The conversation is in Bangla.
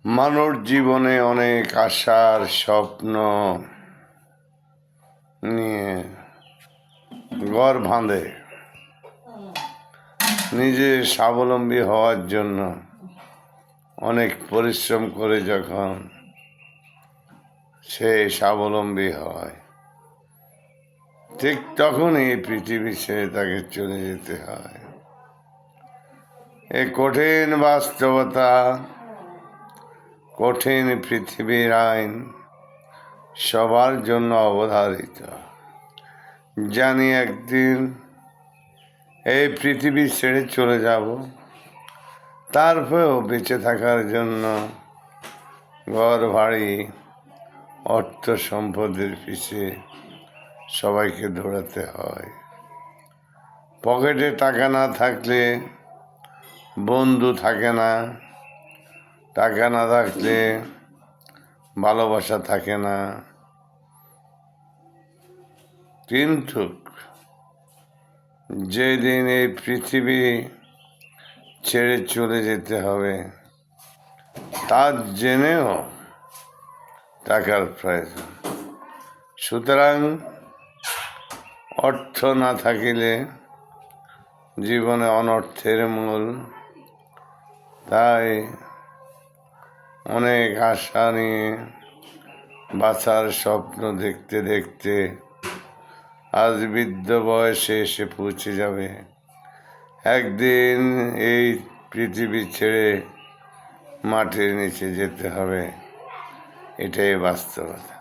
মানুষ জীবনে অনেক আশার স্বপ্ন নিয়ে ঘর বাঁধে। নিজে স্বাবলম্বী হওয়ার জন্য অনেক পরিশ্রম করে যখন সে স্বাবলম্বী হয়, ঠিক তখনই এই পৃথিবী ছেড়ে তাকে চলে যেতে হয়। এই কঠিন বাস্তবতা, কঠিন পৃথিবীর আইন সবার জন্য অবধারিত। জানি একদিন এই পৃথিবী ছেড়ে চলে যাব, তারপরেও বেঁচে থাকার জন্য ঘর বাড়ি অর্থ সম্পদের পিছে সবাইকে দৌড়াতে হয়। পকেটে টাকা না থাকলে বন্ধু থাকে না, টাকা না থাকলে ভালোবাসা থাকে না। কিন্তু যেদিন এই পৃথিবী ছেড়ে চলে যেতে হবে, তা জেনেও টাকার প্রয়োজন। সুতরাং অর্থ না থাকিলে জীবনে অনর্থের মূল। তাই অনেক আশা নিয়ে বাঁচার স্বপ্ন দেখতে দেখতে আজ বৃদ্ধ বয়সে এসে পৌঁছে যাবে। একদিন এই পৃথিবী ছেড়ে মাটির নিচে যেতে হবে, এটাই বাস্তবতা।